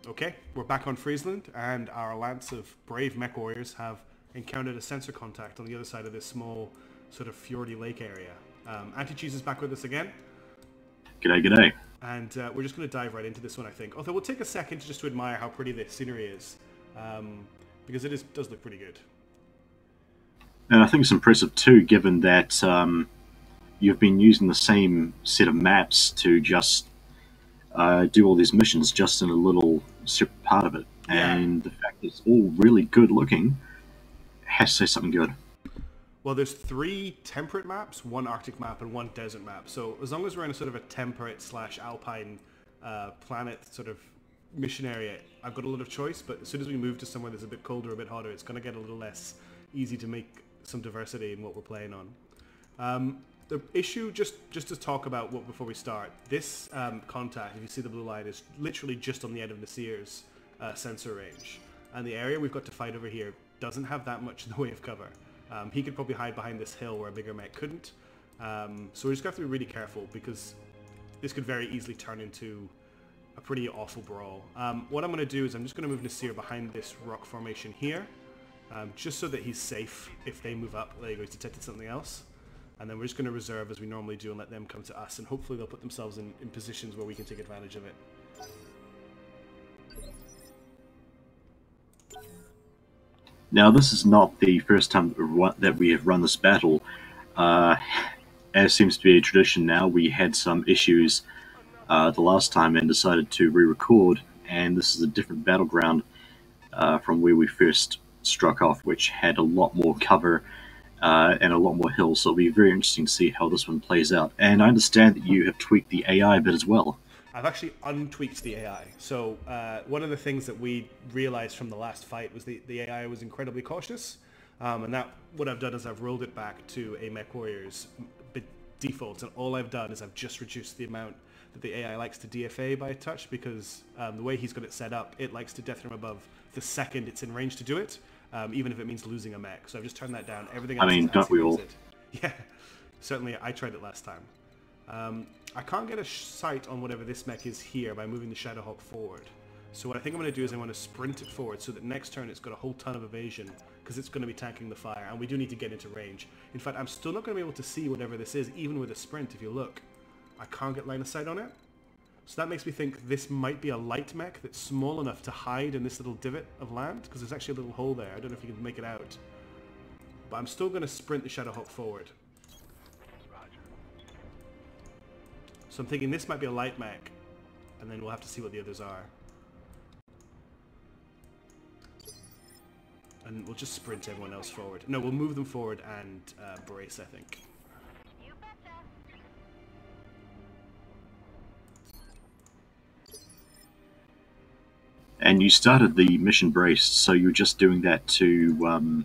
Okay, we're back on Freisland, and our lance of brave mech warriors have encountered a sensor contact on the other side of this small sort of fjordy lake area. Anti-Cheese is back with us again. G'day, g'day. And we're just going to dive right into this one, I think. Although we'll take a second just to admire how pretty the scenery is, because it does look pretty good. And I think it's impressive too, given that you've been using the same set of maps to just do all these missions just in a little separate part of it. Yeah. And the fact that it's all really good looking has to say something good. Well, there's 3 temperate maps, 1 Arctic map, and 1 desert map. So as long as we're in a sort of a temperate / alpine planet sort of mission area, I've got a lot of choice. But as soon as we move to somewhere that's a bit colder, a bit hotter, it's going to get a little less easy to make some diversity in what we're playing on. The issue, just to talk about what before we start, this contact, if you see the blue line, is literally just on the end of Nasir's sensor range. And the area we've got to fight over here doesn't have that much in the way of cover. He could probably hide behind this hill where a bigger mech couldn't. So we just have to be really careful, because this could very easily turn into a pretty awful brawl. What I'm going to do is I'm just going to move Nasir behind this rock formation here, just so that he's safe if they move up. There you go, he's detected something else. And then we're just going to reserve as we normally do and let them come to us, and hopefully they'll put themselves in positions where we can take advantage of it. Now, this is not the first time that we have run this battle. As seems to be a tradition now, we had some issues the last time and decided to re-record, and this is a different battleground from where we first struck off, which had a lot more cover and a lot more hills, so it'll be very interesting to see how this one plays out. And I understand that you have tweaked the AI a bit as well. I've actually untweaked the AI. So one of the things that we realized from the last fight was the AI was incredibly cautious, and that what I've done is I've rolled it back to a mech warrior's default, and all I've done is I've just reduced the amount that the AI likes to DFA by a touch, because the way he's got it set up, it likes to death room above the second it's in range to do it. Even if it means losing a mech. So I've just turned that down. Everything else, I mean, don't we all? Yeah, certainly. I tried it last time. I can't get a sight on whatever this mech is here by moving the Shadowhawk forward. So what I think I'm going to do is I want to sprint it forward so that next turn it's got a whole ton of evasion, because it's going to be tanking the fire, and we do need to get into range. In fact, I'm still not going to be able to see whatever this is, even with a sprint. If you look, I can't get line of sight on it. So that makes me think this might be a light mech that's small enough to hide in this little divot of land, because there's actually a little hole there. I don't know if you can make it out. But I'm still going to sprint the Shadowhawk forward. So I'm thinking this might be a light mech, and then we'll have to see what the others are. And we'll just sprint everyone else forward. No, we'll move them forward and brace, I think. And you started the mission braced, so you're just doing that to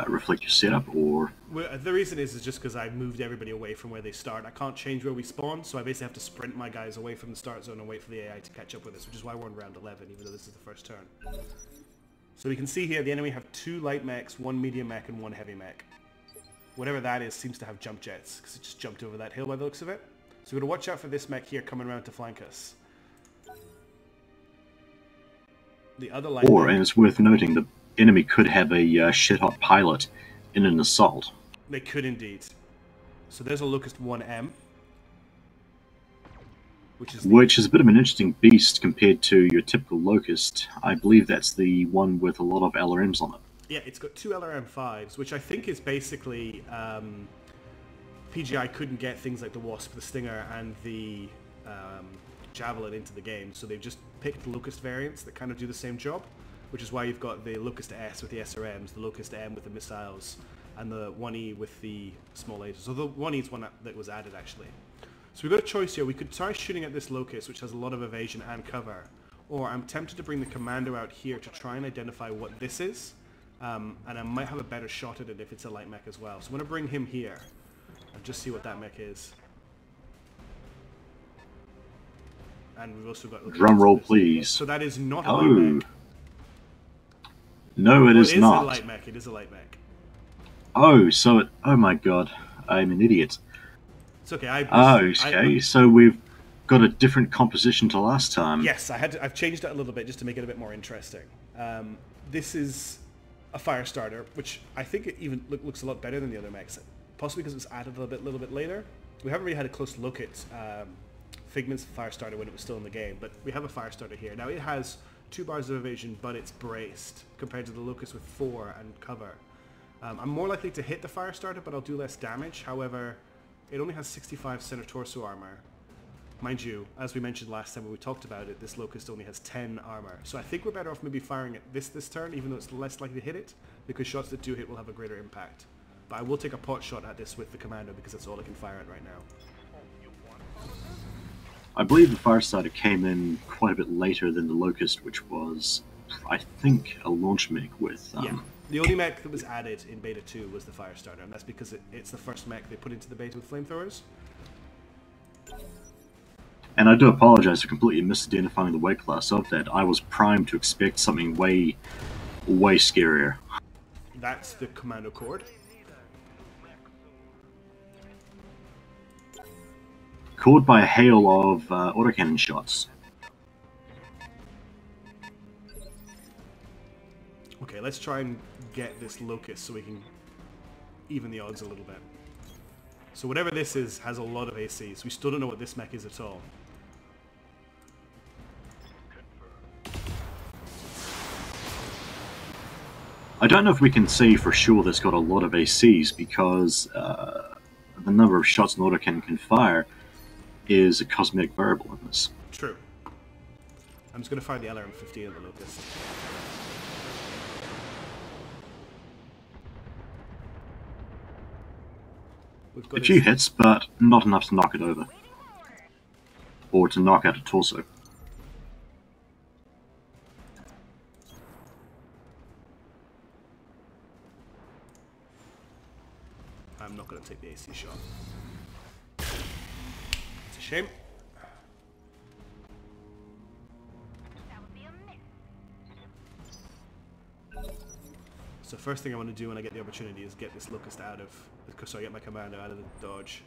reflect your setup, or? Well, the reason is just because I moved everybody away from where they start. I can't change where we spawn, so I basically have to sprint my guys away from the start zone and wait for the AI to catch up with us, which is why we're on round 11, even though this is the first turn. So we can see here the enemy have 2 light mechs, 1 medium mech, and 1 heavy mech. Whatever that is seems to have jump jets, because it just jumped over that hill by the looks of it. So we've got to watch out for this mech here coming around to flank us. The other light mech, And it's worth noting, the enemy could have a shit-hot pilot in an assault. They could indeed. So there's a Locust 1M. Which is a bit of an interesting beast compared to your typical Locust. I believe that's the one with a lot of LRMs on it. Yeah, it's got 2 LRM5s, which I think is basically... PGI couldn't get things like the Wasp, the Stinger, and the Javelin into the game, so they've just picked Locust variants that kind of do the same job, which is why you've got the Locust S with the SRMs, the Locust M with the missiles, and the 1E with the small lasers. So the 1E is one that was added, actually. So we've got a choice here. We could try shooting at this Locust, which has a lot of evasion and cover, or I'm tempted to bring the Commando out here to try and identify what this is, and I might have a better shot at it if it's a light mech as well. So I'm going to bring him here and just see what that mech is. And we've also got... Drum roll, please. So that is not a light mech. No, it is not. It is a light mech. It is a light mech. Oh, so it... Oh my god. I'm an idiot. It's okay. Okay, so we've got a different composition to last time. Yes, I've changed it a little bit just to make it a bit more interesting. This is a fire starter, which I think it even looks a lot better than the other mechs, possibly because it was added a little bit later. We haven't really had a close look at Figment's fire starter when it was still in the game, but we have a fire starter here. Now it has 2 bars of evasion, but it's braced compared to the Locust with 4 and cover. I'm more likely to hit the fire starter, but I'll do less damage. However, it only has 65 center torso armor. Mind you, as we mentioned last time when we talked about it, this Locust only has 10 armor. So I think we're better off maybe firing at this turn, even though it's less likely to hit it, because shots that do hit will have a greater impact. But I will take a pot shot at this with the Commando, because that's all I can fire at right now. I believe the Firestarter came in quite a bit later than the Locust, which was, I think, a launch mech with... Yeah. The only mech that was added in Beta 2 was the Firestarter, and that's because it's the first mech they put into the beta with flamethrowers. And I do apologize for completely misidentifying the weight class of that. I was primed to expect something way scarier. That's the Commando Cord. Caught by a hail of autocannon shots. Okay, let's try and get this Locust so we can even the odds a little bit. So whatever this is has a lot of ACs. We still don't know what this mech is at all. I don't know if we can say for sure that's got a lot of ACs because the number of shots an autocannon can fire is a cosmetic variable in this. True. I'm just going to fire the LRM-15 at the Locust. A few hits, but not enough to knock it over. Or to knock out a torso. I'm not going to take the AC shot. It's a shame. So first thing I want to do when I get the opportunity is get this Locust out of... Sorry, get my Commando out of the dodge.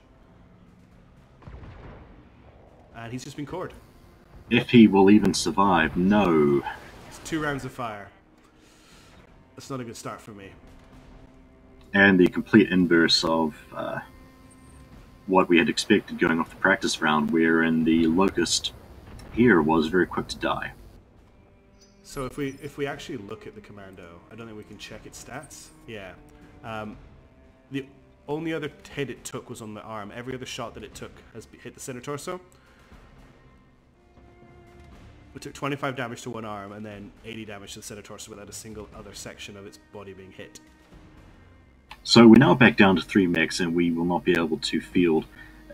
And he's just been cored. If he will even survive, no. It's 2 rounds of fire. That's not a good start for me. And the complete inverse of what we had expected going off the practice round, wherein the Locust here was very quick to die. So if we actually look at the Commando, I don't think we can check its stats. Yeah. The only other hit it took was on the arm. Every other shot that it took has hit the center torso. It took 25 damage to one arm and then 80 damage to the center torso without a single other section of its body being hit. So we're now back down to 3 mechs, and we will not be able to field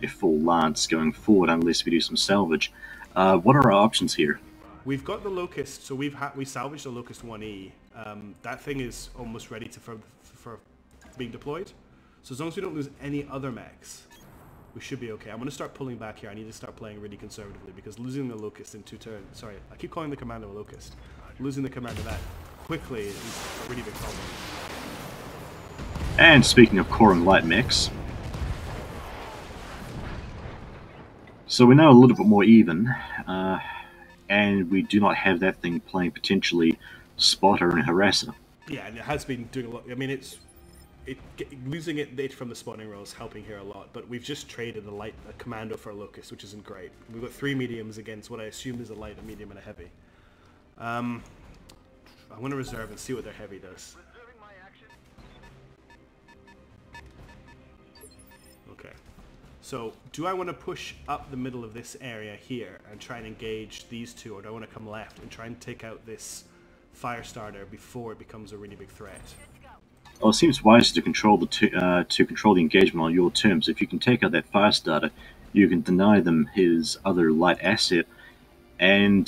a full lance going forward unless we do some salvage. What are our options here? We've got the Locust, so we salvaged the Locust 1E. That thing is almost ready for being deployed. So as long as we don't lose any other mechs, we should be okay. I'm going to start pulling back here. I need to start playing really conservatively because losing the Locust in 2 turns... Sorry, I keep calling the Commando a Locust. Losing the Commando that quickly is a really big problem. And speaking of coring light mechs, so we're now a little bit more even, and we do not have that thing playing potentially spotter and harasser. Yeah, and it has been doing a lot. I mean, losing it from the spawning roll is helping here a lot, but we've just traded a Commando for a Locust, which isn't great. We've got 3 mediums against what I assume is a light, a medium, and a heavy. I'm going to reserve and see what their heavy does. Okay. So, do I want to push up the middle of this area here and try and engage these 2, or do I want to come left and try and take out this Firestarter before it becomes a really big threat? Well, it seems wiser to control the engagement on your terms. If you can take out that Firestarter, you can deny them his other light asset and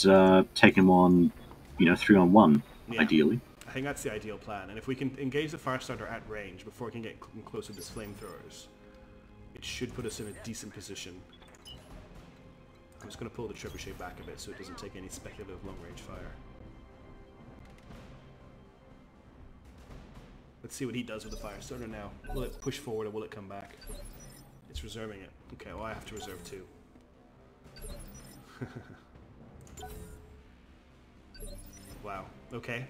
take him on, 3-on-1, yeah. Ideally. I think that's the ideal plan. And if we can engage the Firestarter at range before it can get close with his flamethrowers, it should put us in a decent position. I'm just going to pull the trebuchet back a bit so it doesn't take any speculative long-range fire. Let's see what he does with the Firestarter now. Will it push forward or will it come back? It's reserving it. Okay, well I have to reserve 2. Wow, okay.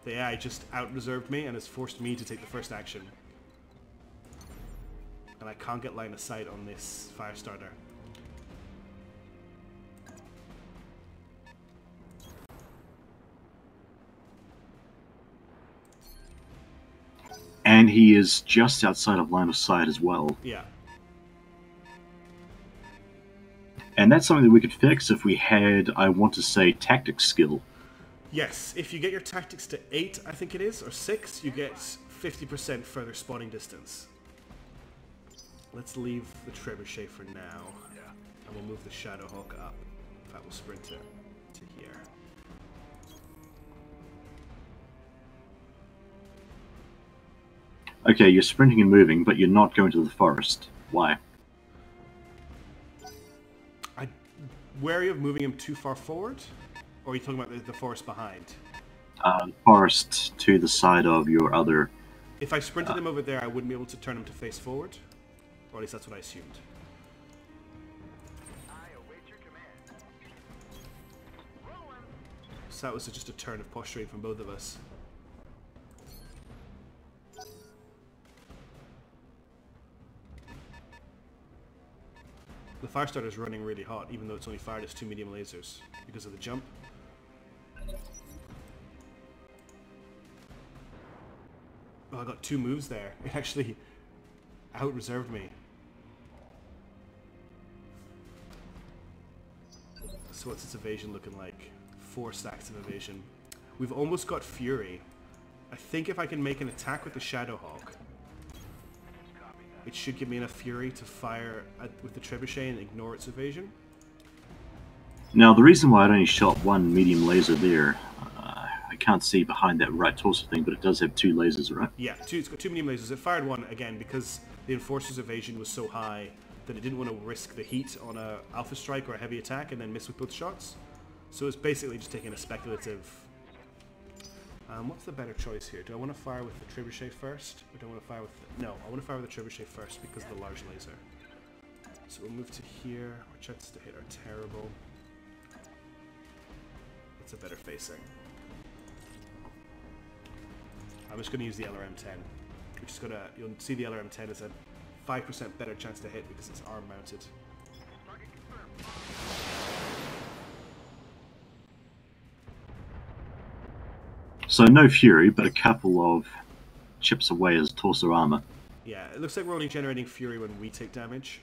The AI just out-reserved me and has forced me to take the first action. And I can't get line of sight on this fire starter. And he is just outside of line of sight as well. Yeah. And that's something that we could fix if we had, I want to say, tactics skill. Yes, if you get your tactics to 8, I think it is, or 6, you get 50% further spawning distance. Let's leave the trebuchet for now, and we'll move the Shadowhawk up. In fact, we'll sprint it to here. Okay, you're sprinting and moving, but you're not going to the forest. Why? I'm wary of moving him too far forward, or are you talking about the forest behind? Forest to the side of your other... If I sprinted him over there, I wouldn't be able to turn him to face forward, or at least that's what I assumed. So that was just a turn of posturing from both of us. The Firestarter is running really hot, even though it's only fired as 2 medium lasers, because of the jump. Oh, I got 2 moves there. It actually out-reserved me. So what's its evasion looking like? 4 stacks of evasion. We've almost got Fury. I think if I can make an attack with the Shadowhawk, it should give me enough Fury to fire with the trebuchet and ignore its evasion. Now, the reason why it only shot 1 medium laser there, I can't see behind that right torso thing, but it does have 2 lasers, right? Yeah, it's got 2 medium lasers. It fired 1, again, because the Enforcer's evasion was so high that it didn't want to risk the heat on a Alpha Strike or a heavy attack and then miss with both shots. So it's basically just taking a speculative... what's the better choice here? Do I want to fire with the trebuchet first? Or do I want to fire with... No, I want to fire with the trebuchet first because of the large laser. So we'll move to here. Our chances to hit are terrible. That's a better facing. I'm just going to use the LRM-10. Which is going to... You'll see the LRM-10 is a 5% better chance to hit because it's arm mounted. So no Fury, but a couple of chips away as torso armor. Yeah, it looks like we're only generating Fury when we take damage.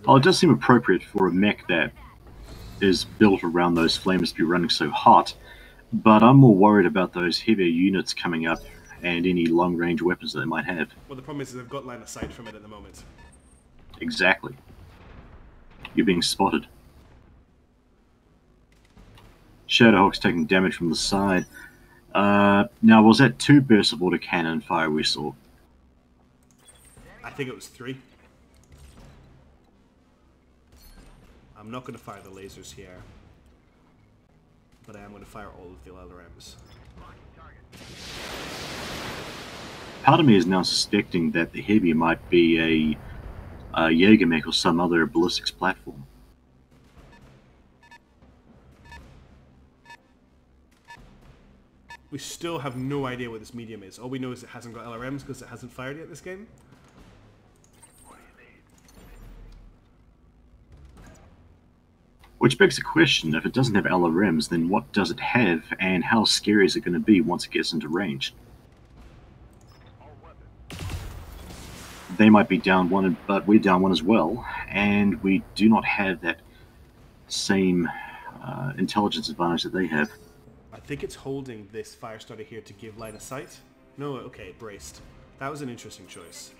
Oh, it does seem appropriate for a mech that is built around those flames to be running so hot, but I'm more worried about those heavier units coming up and any long-range weapons that they might have. Well, the problem is they've got line of sight from it at the moment. Exactly. You're being spotted. Shadowhawk's taking damage from the side. Now, was that 2 bursts of autocannon fire we saw? I think it was 3. I'm not going to fire the lasers here, but I am going to fire all of the LRMs. Part of me is now suspecting that the heavy might be a Jägermech or some other ballistics platform. We still have no idea what this medium is. All we know is it hasn't got LRMs because it hasn't fired yet this game. Which begs the question, if it doesn't have LRMs, then what does it have, and how scary is it going to be once it gets into range? They might be down 1, but we're down 1 as well, and we do not have that same intelligence advantage that they have. I think it's holding this Firestarter here to give line of sight. No, okay, it braced. That was an interesting choice.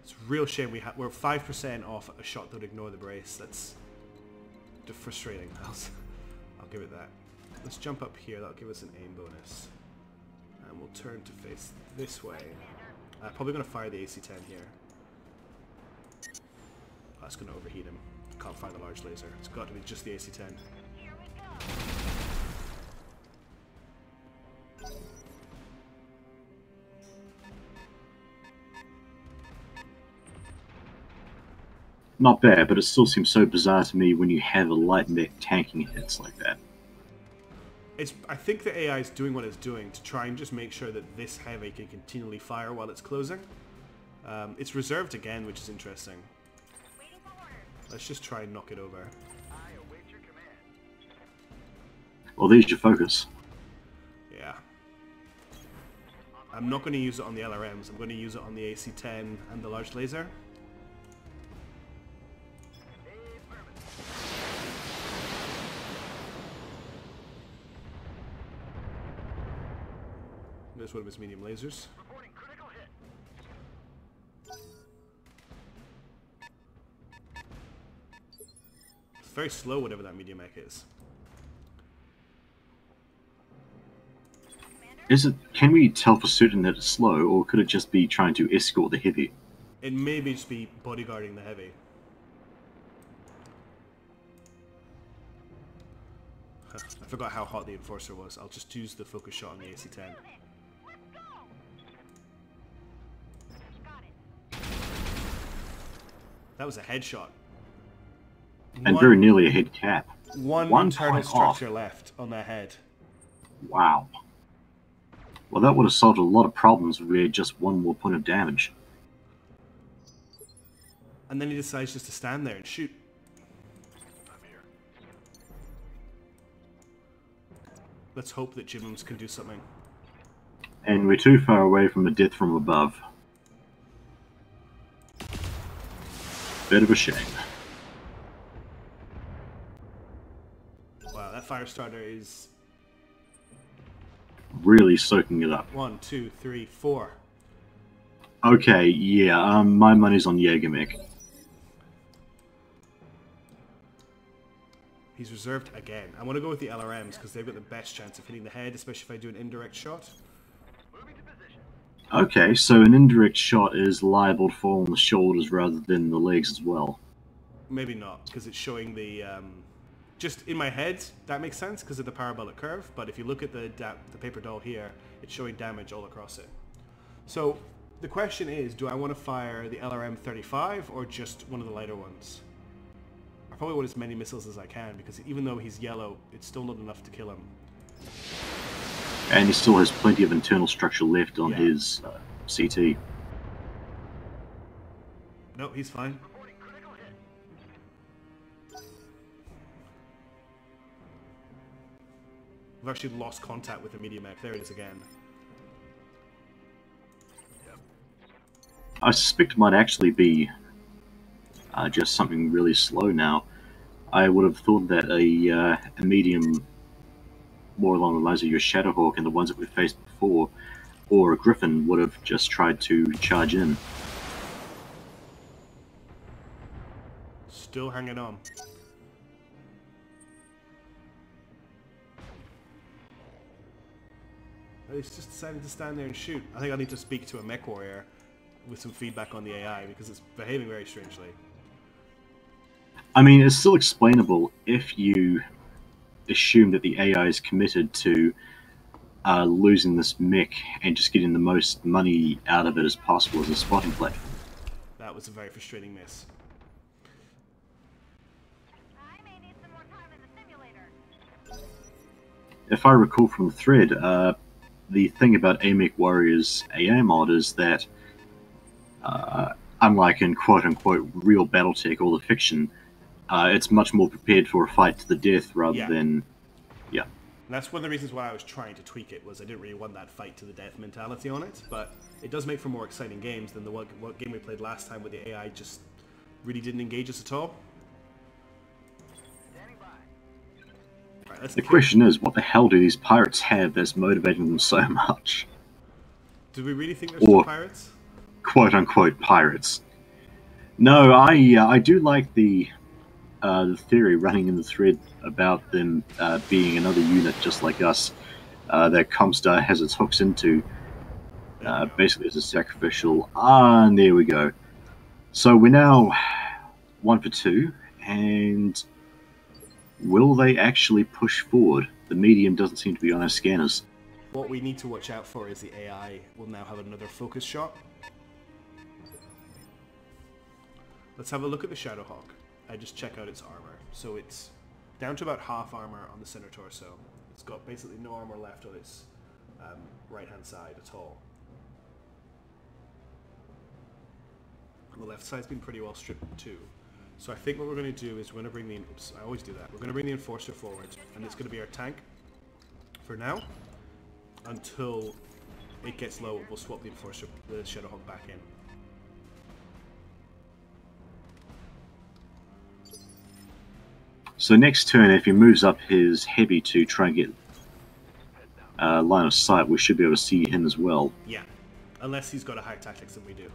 It's a real shame we're 5% off a shot that would ignore the brace. That's frustrating. I'll give it that. Let's jump up here. That'll give us an aim bonus. And we'll turn to face this way. Probably going to fire the AC-10 here. That's going to overheat him. Can't fire the large laser. It's got to be just the AC-10. not bad, but it still seems so bizarre to me when you have a light mech tanking hits like that. I think the AI is doing what it's doing to try and just make sure that this heavy can continually fire while it's closing. It's reserved again, which is interesting. Let's just try and knock it over. Well, there's your focus. Yeah. I'm not going to use it on the LRMs. I'm going to use it on the AC-10 and the large laser. There's one of his medium lasers. It's very slow, whatever that medium mech is. Can we tell for certain that it's slow, or could it just be trying to escort the heavy? It may just be bodyguarding the heavy. I forgot how hot the Enforcer was. I'll just use the focus shot on the AC-10. That was a headshot. And very nearly a head cap. One internal structure left on their head. Wow. Well, that would have solved a lot of problems if we had just one more point of damage. And then he decides just to stand there and shoot. I'm here. Let's hope that Jimums can do something. And we're too far away from a death from above. Bit of a shame. Wow, that fire starter is... really soaking it up. 1, 2, 3, 4. Okay, yeah, my money's on Jägermech. He's reserved again. I want to go with the LRMs because they've got the best chance of hitting the head, especially if I do an indirect shot. Okay, so an indirect shot is liable to fall on the shoulders rather than the legs as well. Maybe not, because it's showing the... just in my head, that makes sense because of the parabolic curve, but if you look at the paper doll here, it's showing damage all across it. So the question is, do I want to fire the LRM-35 or just one of the lighter ones? I probably want as many missiles as I can, because even though he's yellow, it's still not enough to kill him. And he still has plenty of internal structure left on his CT. No, he's fine. We've actually lost contact with the medium mech. There it is again. I suspect it might actually be just something really slow now. I would have thought that a medium, more along the lines of your Shadowhawk and the ones that we've faced before, or a Griffin, would have just tried to charge in. Still hanging on. He's just decided to stand there and shoot. I think I need to speak to a mech warrior with some feedback on the AI because it's behaving very strangely. I mean, it's still explainable if you assume that the AI is committed to losing this mech and just getting the most money out of it as possible as a spotting platform. That was a very frustrating miss. I may need some more time in the simulator. If I recall from the thread, the thing about AMEC Warrior's AI mod is that, unlike in quote-unquote real Battletech or the fiction, it's much more prepared for a fight to the death rather than... Yeah. And that's one of the reasons why I was trying to tweak it, was I didn't really want that fight to the death mentality on it, but it does make for more exciting games than the what game we played last time where the AI just really didn't engage us at all. Right, the question is, what the hell do these pirates have that's motivating them so much? Do we really think they're still pirates? Quote-unquote pirates. No, I do like the theory running in the thread about them being another unit just like us that Comstar has its hooks into, basically as a sacrificial. And there we go. So we're now 1 for 2, and will they actually push forward? The medium doesn't seem to be on our scanners. What we need to watch out for is the AI will now have another focus shot. let's have a look at the Shadowhawk. I just check out its armor. So it's down to about half armor on the center torso. It's got basically no armor left on its right-hand side at all. The left side's been pretty well stripped too. So I think what we're going to do is we're going to bring the... Oops, I always do that. We're going to bring the Enforcer forward, and it's going to be our tank for now. Until it gets low, we'll swap the Enforcer, the Shadowhawk back in. So next turn, if he moves up his heavy to try and get line of sight, we should be able to see him as well. Yeah, unless he's got a higher tactics than we do.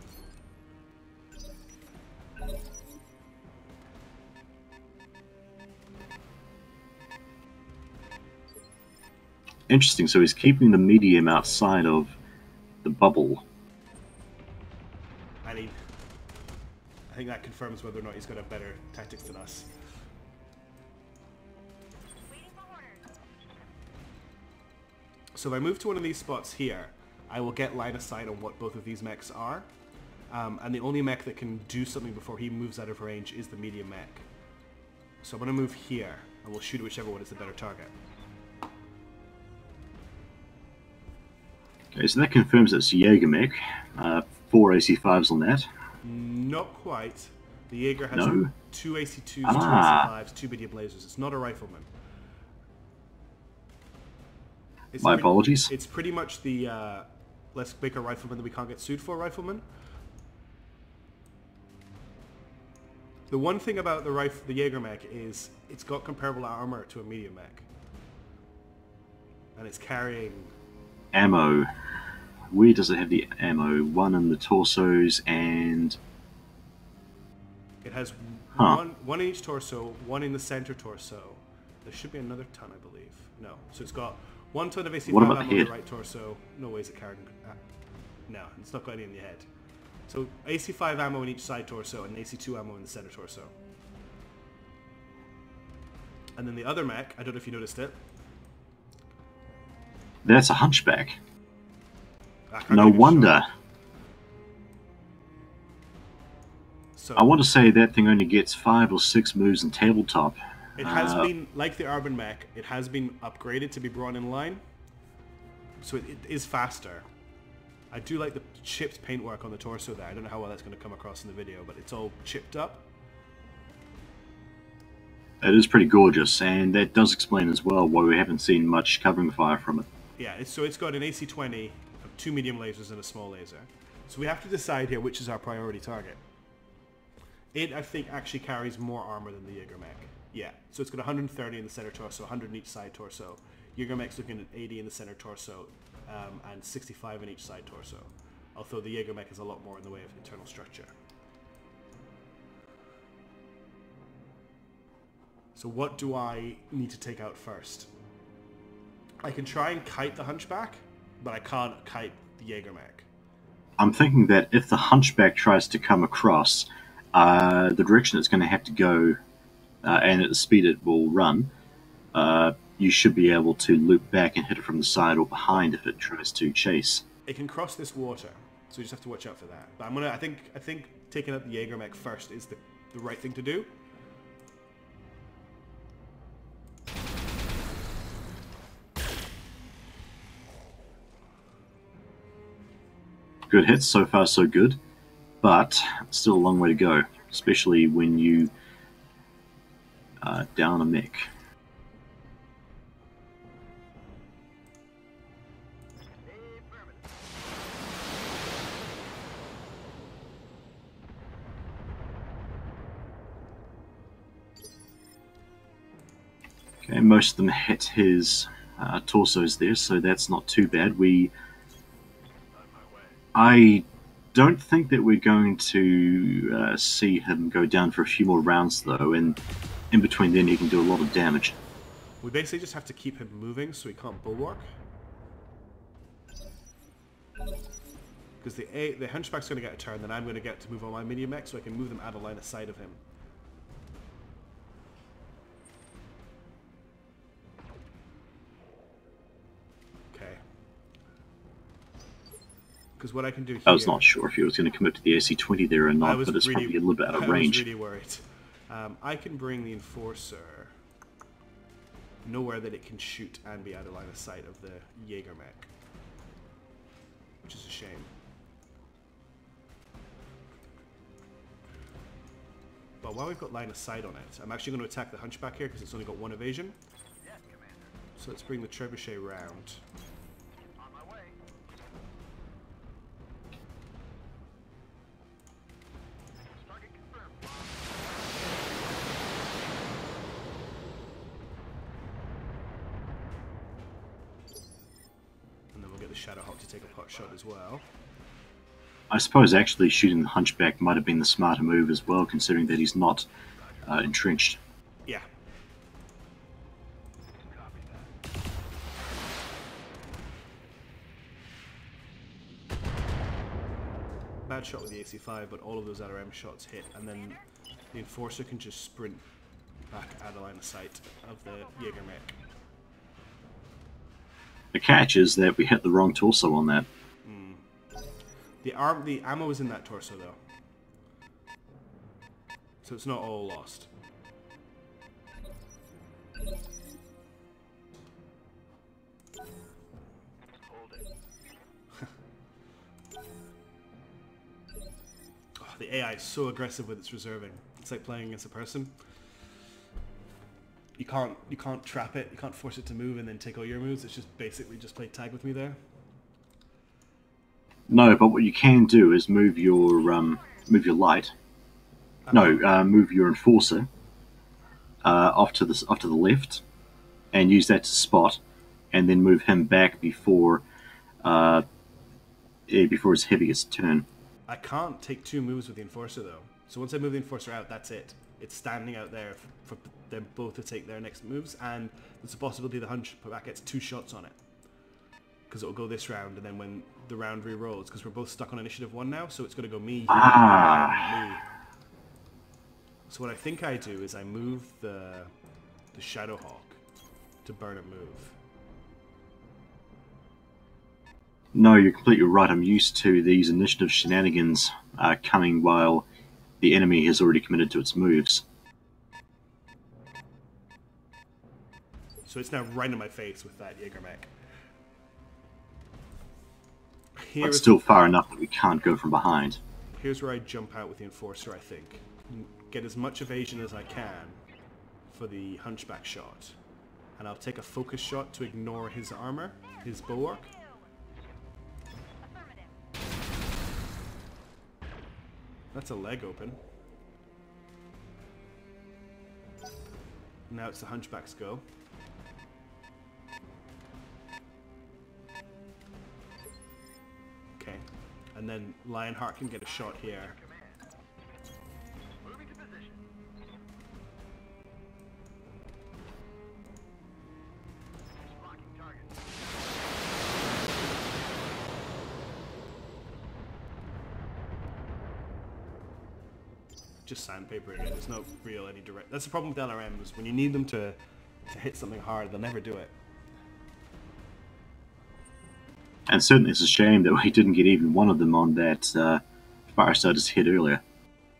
Interesting, so he's keeping the medium outside of the bubble. I mean, I think that confirms whether or not he's got a better tactics than us. So if I move to one of these spots here, I will get line of sight on what both of these mechs are. And the only mech that can do something before he moves out of range is the medium mech. So I'm going to move here, and we'll shoot at whichever one is the better target. Okay, so that confirms it's Jaeger mech. 4 AC5s on that. Not quite. The Jaeger has No? 2 AC2s, 2 AC5s, 2 medium lasers. It's not a rifleman. It's My apologies. It's pretty much the let's make a rifleman that we can't get sued for rifleman. The one thing about the Jaeger mech is it's got comparable armor to a medium mech. And it's carrying... Ammo. Where does it have the ammo? One in the torsos and... It has Huh. one in each torso, one in the center torso. There should be another ton, I believe. No. So it's got 1 ton of AC5 What about ammo the on head? the right torso. No way is it carrying... no, it's not got any in the head. So AC5 ammo in each side torso and AC2 ammo in the center torso. And then the other mech, I don't know if you noticed it. That's a Hunchback. I can't No even show wonder. it. So I want to say that thing only gets 5 or 6 moves in tabletop. it has been, like the Urban mech, it has been upgraded to be brought in line. So it is faster. I do like the chipped paintwork on the torso there. I don't know how well that's going to come across in the video, but it's all chipped up. It is pretty gorgeous, and that does explain as well why we haven't seen much covering fire from it. Yeah, so it's got an AC-20, 2 medium lasers and a small laser. So we have to decide here which is our priority target. It, I think, actually carries more armor than the Jaeger mech. Yeah, so it's got 130 in the center torso, 100 in each side torso. Jaeger mech's looking at 80 in the center torso, and 65 in each side torso. Although the Jaeger mech has a lot more in the way of internal structure. So what do I need to take out first? I can try and kite the Hunchback, but I can't kite the Jaeger mech. I'm thinking that if the Hunchback tries to come across, the direction it's going to have to go, and at the speed it will run, you should be able to loop back and hit it from the side or behind if it tries to chase. It can cross this water, so you just have to watch out for that. But I think taking out the Jaeger mech first is the right thing to do. Good hits, so far so good, but still a long way to go, especially when you down a mech. Okay, most of them hit his torsos there, so that's not too bad. I don't think that we're going to see him go down for a few more rounds, though, and in between then he can do a lot of damage. We basically just have to keep him moving so he can't bulwark. Because the Hunchback's going to get a turn, then I'm going to get to move on my medium mech so I can move them out of line of sight of him. Because what I can do here... I was not sure if he was going to commit to the AC-20 there or not, but it's probably a little bit out of range. I was really worried. I can bring the Enforcer nowhere that it can shoot and be out of line of sight of the Jaeger mech. Which is a shame. But while we've got line of sight on it, I'm actually going to attack the Hunchback here because it's only got 1 evasion. So let's bring the Trebuchet round. On my way. Target confirmed. And then we'll get the Shadowhawk to take a pot shot as well. I suppose actually shooting the Hunchback might have been the smarter move as well, considering that he's not entrenched. Yeah. Bad shot with the AC-5, but all of those LRM shots hit, and then the Enforcer can just sprint back out of line of sight of the Jaeger mech. The catch is that we hit the wrong torso on that. The ammo is in that torso though, so it's not all lost. Oh, the AI is so aggressive with its reserving. It's like playing against a person. You can't trap it. You can't force it to move and then take all your moves. It's just basically just play tag with me there. No, but what you can do is move your light. No, move your Enforcer off to the left, and use that to spot, and then move him back before his heaviest turn. I can't take 2 moves with the Enforcer though. So once I move the Enforcer out, that's it. It's standing out there for them both to take their next moves, and there's a possibility the Hunchback gets 2 shots on it. Because it'll go this round, and then when the round re-rolls, because we're both stuck on initiative 1 now, so it's going to go me, me. So what I think I do is I move the Shadowhawk to burn a move. No, you're completely right. I'm used to these initiative shenanigans coming while the enemy has already committed to its moves. So it's now right in my face with that Jaeger mech. But still far enough that we can't go from behind. Here's where I jump out with the Enforcer, I think. Get as much evasion as I can for the Hunchback shot. And I'll take a focus shot to ignore his armor, his bulwark. That's a leg open. Now it's the Hunchback's go. Okay. And then Lionheart can get a shot here. Moving to position. Locking target. Just sandpapering it. There's no real any direct. That's the problem with LRMs. When you need them to hit something hard, they'll never do it. And certainly it's a shame that we didn't get even one of them on that Firestarter's hit earlier.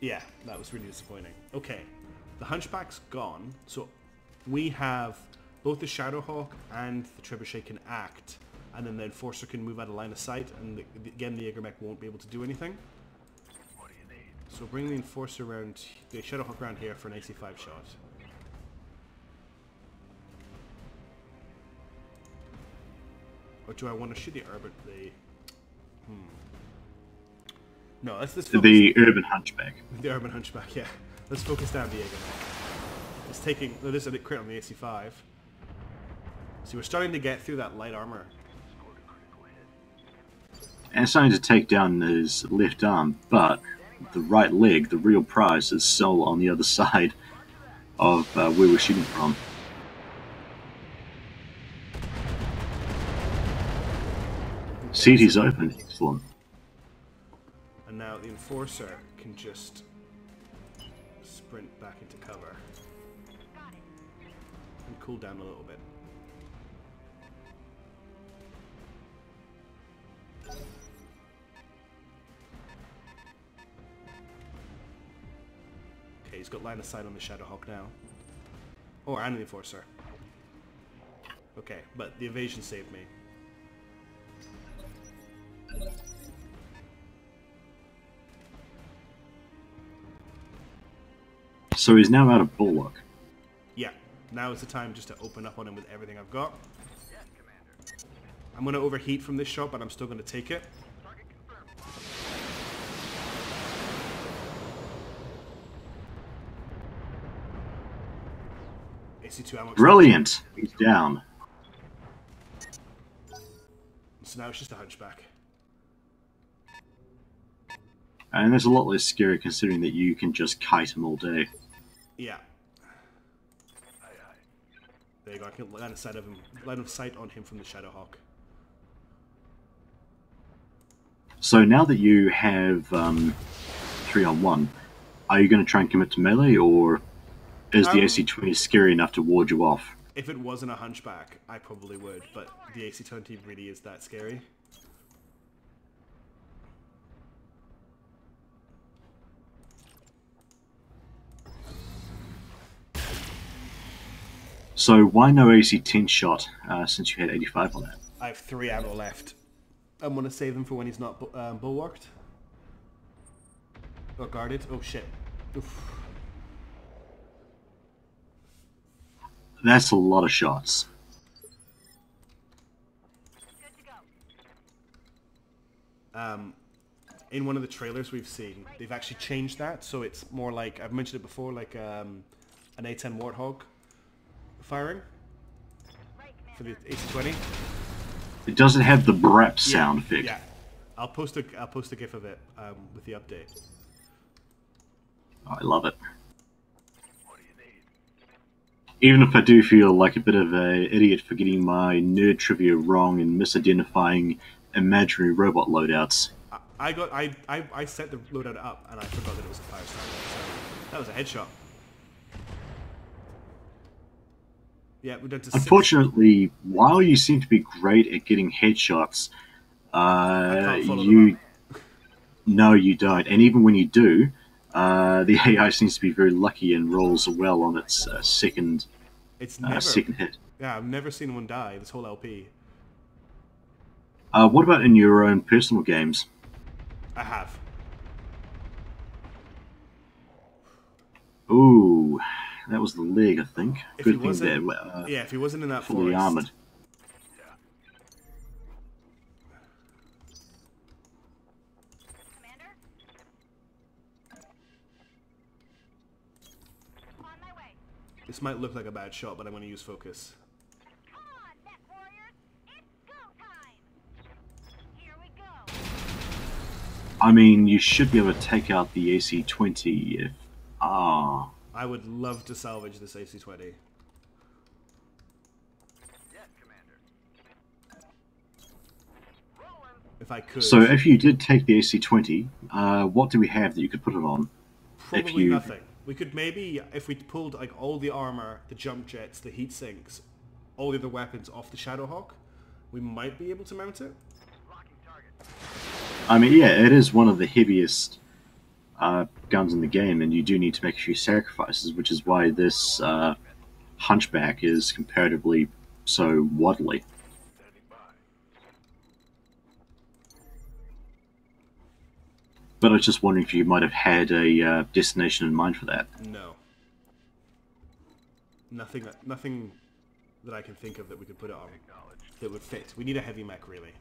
Yeah, that was really disappointing. Okay, the Hunchback's gone, so we have both the Shadowhawk and the Trebuchet can act, and then the Enforcer can move out of line of sight, and again the Jaeger mech won't be able to do anything. What do you need? So bring the Enforcer around, the Shadowhawk around here for an AC-5 shot. Or do I want to shoot the urban? No, let's focus. The Urban Hunchback. The Urban Hunchback, yeah. Let's focus down the Jaeger. It's taking. No, this is a crit on the AC-5. See, we're starting to get through that light armor. And it's starting to take down his left arm, but the right leg, the real prize, is still on the other side of where we're shooting from. CT's open. Excellent. And now the Enforcer can just sprint back into cover. And cool down a little bit. he's got line of sight on the Shadowhawk now. Or and the Enforcer. Okay, but the evasion saved me. So he's now out of Bulwark. Yeah, now is the time just to open up on him with everything I've got. I'm going to overheat from this shot, but I'm still going to take it. AC2 ammo. Brilliant! He's down. So now it's just a Hunchback. And that's a lot less scary considering that you can just kite him all day. Yeah. There you go, I can line of sight of him, line of sight on him from the Shadowhawk. So now that you have 3-on-1, are you going to try and commit to melee, or is the AC-20 scary enough to ward you off? If it wasn't a Hunchback, I probably would, but the AC-20 really is that scary. So why no AC-10 shot since you had 85 on that? I have 3 ammo left. I'm going to save them for when he's not bulwarked. Or guarded. Oh shit. Oof. That's a lot of shots. Good to go. In one of the trailers we've seen, they've actually changed that, so it's more like, I've mentioned it before, like an A10 Warthog firing for the AC-20. It doesn't have the brep sound effect. Yeah, I'll post a GIF of it with the update. I love it. Even if I do feel like a bit of an idiot for getting my nerd trivia wrong and misidentifying imaginary robot loadouts. I set the loadout up and I forgot that it was a fire starter, so that was a headshot. Yeah, we're down to 6. Unfortunately, while you seem to be great at getting headshots, I can't follow them up. No, you don't. And even when you do, the AI seems to be very lucky and rolls well on its second hit. Yeah, I've never seen one die this whole LP. What about in your own personal games? I have. Ooh, that was the leg, I think. If he Good thing wasn't, that yeah, if he wasn't in that fully forest, armored. Commander? On my way. this might look like a bad shot, but I'm going to use focus. Come on, mech warriors. It's go time. Here we go. I mean, you should be able to take out the AC-20 if... I would love to salvage this AC-20. Yes, Commander. Rolling. If I could. So if you did take the AC-20, what do we have that you could put it on? Probably nothing. We could maybe, if we pulled like all the armor, the jump jets, the heat sinks, all the other weapons off the Shadowhawk, we might be able to mount it. Locking target. I mean, yeah, it is one of the heaviest guns in the game, and you do need to make a few sacrifices, which is why this Hunchback is comparatively so waddly. Standing by. But I was just wondering if you might have had a destination in mind for that. No. Nothing that I can think of that we could put it on that would fit. We need a heavy mech, really.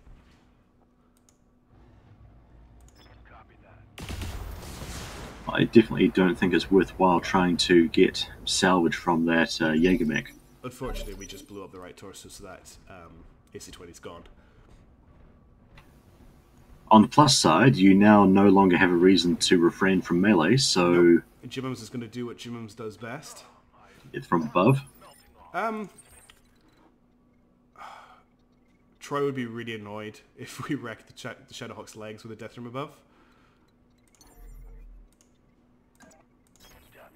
Copy that. I definitely don't think it's worthwhile trying to get salvage from that Jägermech. Unfortunately, we just blew up the right torso, so that AC-20's gone. On the plus side, you now no longer have a reason to refrain from melee, so Nope. Jimums is going to do what Jimums does best. it's from above. Troy would be really annoyed if we wrecked the Shadowhawk's legs with a death from above.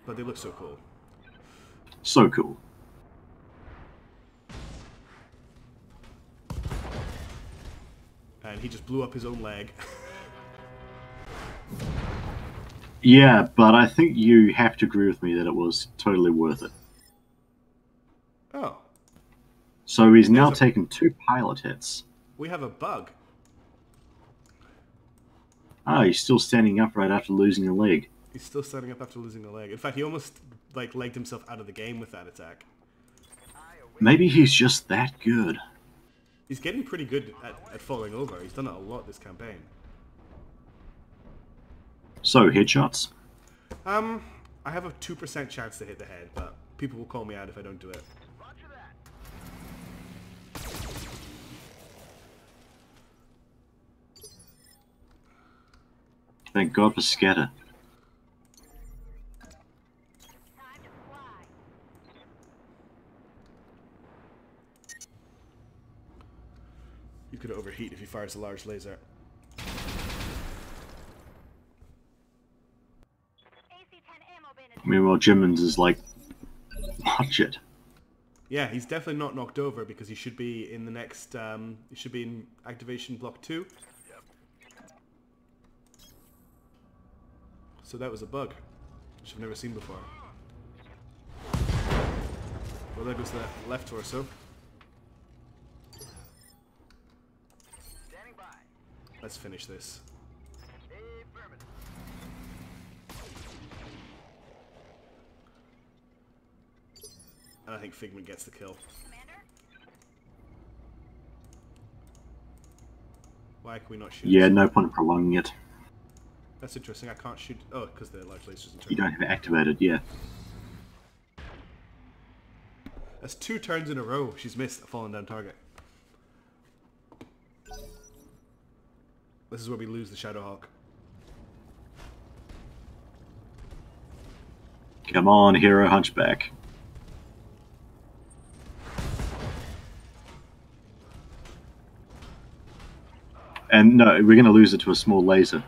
But they look so cool. So cool. And he just blew up his own leg. Yeah, but I think you have to agree with me that it was totally worth it. Oh, So he's there's now a... taken 2 pilot hits. We have a bug. Ah, he's still standing upright after losing a leg. He's still standing up after losing a leg. In fact, he almost like legged himself out of the game with that attack. Maybe he's just that good. He's getting pretty good at falling over. He's done it a lot this campaign. So, headshots? I have a 2% chance to hit the head, but people will call me out if I don't do it. Roger that. Thank God for scatter. Time to fly. He's going to overheat if he fires a large laser. AC-10 ammo bin is Meanwhile, Jimmins is like, watch it. Yeah, he's definitely not knocked over because he should be in the next. He should be in activation block 2. Yep. So that was a bug, which I've never seen before. Well, there goes the left torso. Standing by. Let's finish this. Affirmative. And I think Figment gets the kill. Commander. Why can we not shoot? Yeah, this? no point in prolonging it. That's interesting. I can't shoot. Oh, because the large laser's in turn. You don't have it activated, yeah. That's 2 turns in a row. She's missed a fallen down target. This is where we lose the Shadowhawk. Come on, hero Hunchback. And no, we're going to lose it to a small laser.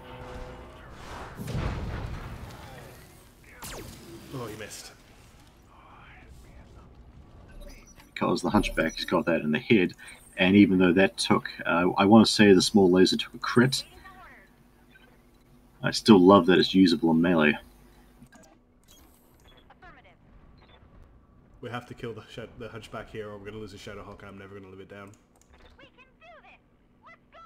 Oh, he missed. Because the Hunchback's got that in the head, and even though that took, I want to say the small laser took a crit, I still love that it's usable in melee. Affirmative. We have to kill the Hunchback here, or we're going to lose the Shadowhawk, and I'm never going to live it down. We can do this. Let's go.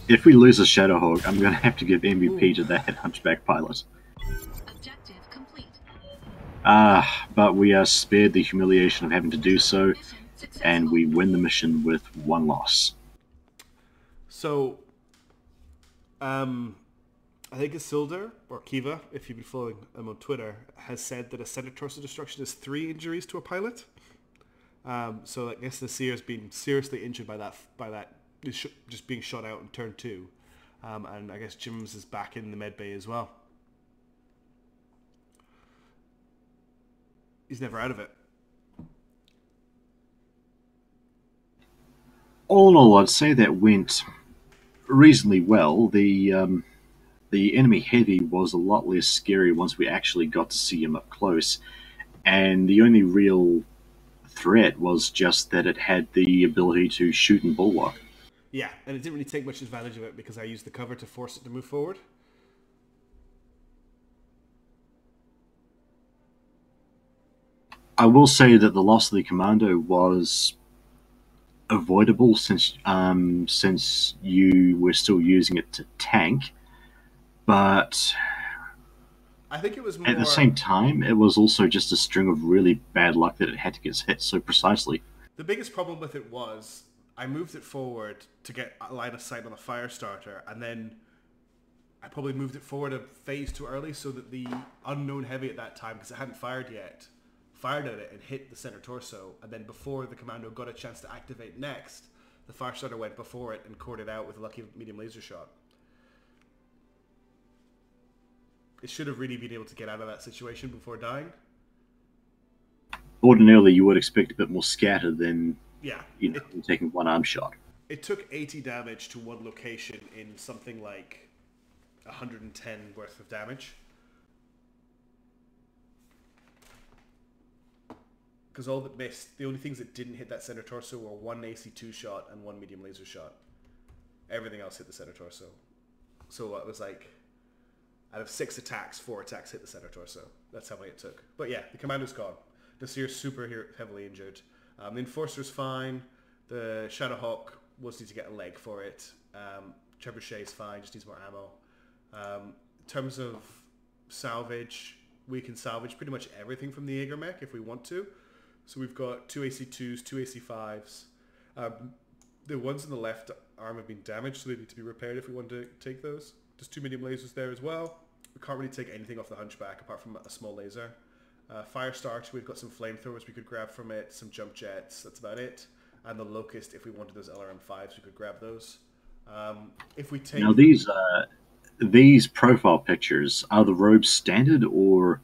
If we lose a Shadowhawk, I'm going to have to give MVP to that Hunchback pilot. Objective complete. But we are spared the humiliation of having to do so, Mission successful. and we win the mission with 1 loss. So, I think Isildur, or Kiva, if you've been following him on Twitter, has said that a center torso destruction is 3 injuries to a pilot. So I guess the Seer's been seriously injured by that just being shot out in turn 2. And I guess Jims is back in the med bay as well. He's never out of it. All in all, I'd say that went reasonably well. The enemy heavy was a lot less scary once we actually got to see him up close, and the only real threat was just that it had the ability to shoot and bulwark. Yeah, and it didn't really take much advantage of it because I used the cover to force it to move forward. I will say that the loss of the commando was avoidable since you were still using it to tank, but I think it was more... at the same time, it was also just a string of really bad luck that it had to get hit so precisely. The biggest problem with it was I moved it forward to get a line of sight on the fire starter, and then I probably moved it forward a phase too early so that the unknown heavy at that time, because it hadn't fired yet, fired at it and hit the center torso, and then before the commando got a chance to activate next, the fire starter went before it and cored it out with a lucky medium laser shot. It should have really been able to get out of that situation before dying. Ordinarily, you would expect a bit more scatter than, Yeah. taking 1 arm shot. It took 80 damage to one location in something like 110 worth of damage. Because all that missed, the only things that didn't hit that center torso were 1 AC2 shot and 1 medium laser shot. Everything else hit the center torso. So it was like Out of 6 attacks, 4 attacks hit the center torso. That's how many it took. But yeah, the commando's gone. Nasir's super heavily injured. The Enforcer's fine. The Shadowhawk will need to get a leg for it. Trebuchet's fine, just needs more ammo. In terms of salvage, we can salvage pretty much everything from the Jaeger mech if we want to. So we've got 2 AC2s, 2 AC5s. The ones on the left arm have been damaged, so they need to be repaired if we want to take those. There's 2 medium lasers there as well. We can't really take anything off the Hunchback apart from a small laser. Fire Starter, we've got some flamethrowers we could grab from it, some jump jets, that's about it. And the Locust, if we wanted those LRM5s, we could grab those. If we take... Now these profile pictures, are the robes standard or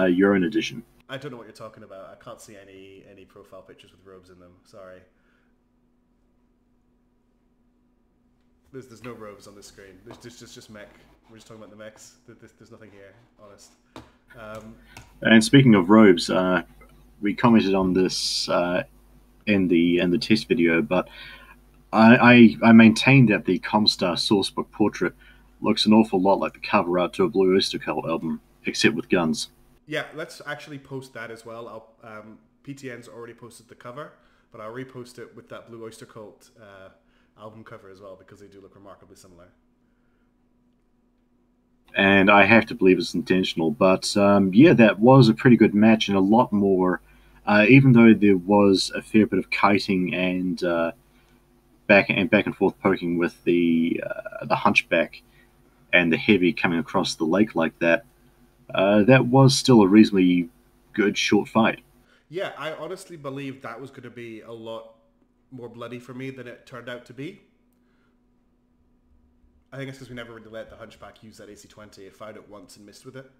your own edition? I don't know what you're talking about. I can't see any profile pictures with robes in them. Sorry. There's no robes on this screen. There's just mech. We're just talking about the mechs. There's nothing here, honest. And speaking of robes, we commented on this in the test video, but I maintain that the Comstar sourcebook portrait looks an awful lot like the cover art to a Blue Oyster Cult album, except with guns. Yeah, let's actually post that as well. PTN's already posted the cover, but I'll repost it with that Blue Oyster Cult album cover as well, because they do look remarkably similar. And I have to believe it's intentional, but yeah, that was a pretty good match, and a lot more, even though there was a fair bit of kiting and back and forth poking with the Hunchback and the Heavy coming across the lake like that. That was still a reasonably good short fight. Yeah, I honestly believe that was going to be a lot more bloody for me than it turned out to be. I think it's because we never really let the Hunchback use that AC-20. It fired it once and missed with it.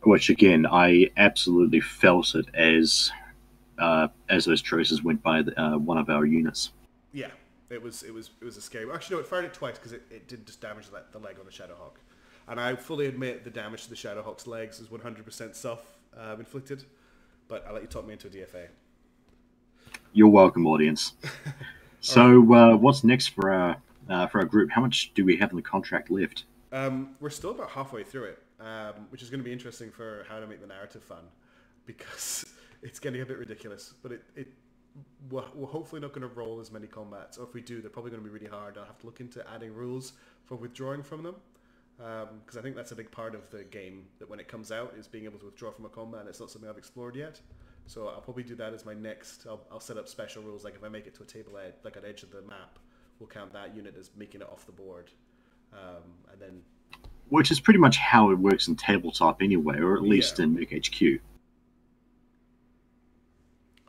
Which, again, I absolutely felt it as those choices went by one of our units. Yeah, it was a scary... Actually, no, it fired it twice because it did just damage the leg on the Shadowhawk. And I fully admit the damage to the Shadowhawk's legs is 100% self-inflicted, but I'll let you talk me into a DFA. You're welcome, audience. So, what's next for our group? How much do we have in the contract left? We're still about halfway through it, which is going to be interesting for how to make the narrative fun, because it's getting a bit ridiculous. But we're hopefully not going to roll as many combats, or if we do, they're probably going to be really hard. I'll have to look into adding rules for withdrawing from them, because I think that's a big part of the game, that when it comes out is being able to withdraw from a combat, and it's not something I've explored yet. So I'll probably do that as my next. I'll set up special rules, like if I make it to a table edge, like an edge of the map, we'll count that unit as making it off the board, and then. Which is pretty much how it works in tabletop anyway, or at least in Mech HQ.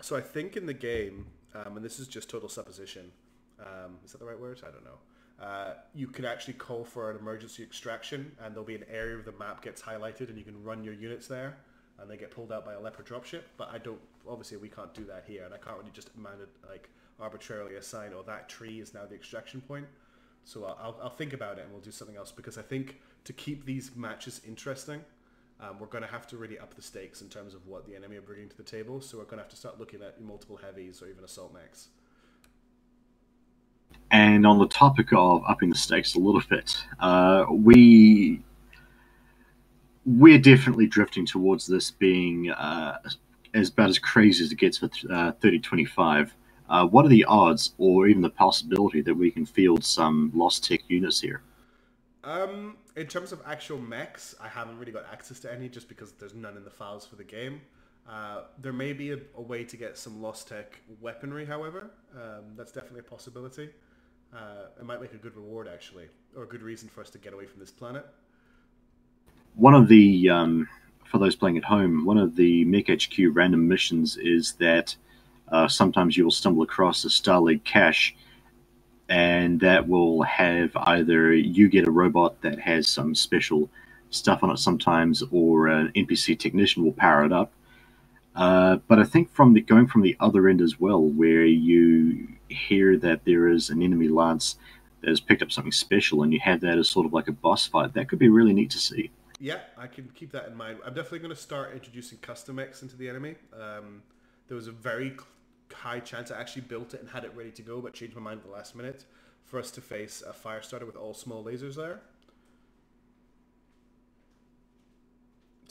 So I think in the game, and this is just total supposition, is that the right word? I don't know. You can actually call for an emergency extraction, and there'll be an area of the map gets highlighted, and you can run your units there, and they get pulled out by a leopard dropship. But obviously we can't do that here, and I can't really just arbitrarily assign, that tree is now the extraction point. So I'll think about it, and we'll do something else, because I think to keep these matches interesting, we're going to have to really up the stakes in terms of what the enemy are bringing to the table. So we're going to have to start looking at multiple heavies or even assault mechs. And on the topic of upping the stakes a little bit, we're definitely drifting towards this being about as crazy as it gets for 3025. What are the odds, or even the possibility, that we can field some Lost Tech units here? In terms of actual mechs, I haven't really got access to any, just because there's none in the files for the game. There may be a way to get some Lost Tech weaponry, however. That's definitely a possibility. It might make a good reward, actually, or a good reason for us to get away from this planet. One of the, for those playing at home, one of the Mech HQ random missions is that sometimes you will stumble across a Star League cache, and that will have either you get a robot that has some special stuff on it sometimes, or an NPC technician will power it up. But I think going from the other end as well, where you hear that there is an enemy lance that has picked up something special, and you have that as sort of like a boss fight, that could be really neat to see. Yeah, I can keep that in mind. I'm definitely going to start introducing custom mechs into the enemy. There was a very high chance I actually built it and had it ready to go, but changed my mind at the last minute for us to face a Firestarter with all small lasers there.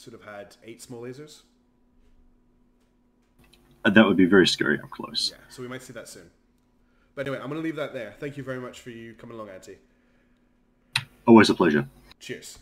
sort of had 8 small lasers. That would be very scary up close. Yeah, so we might see that soon. But anyway, I'm going to leave that there. Thank you very much for you coming along, Auntie. Always a pleasure. Cheers.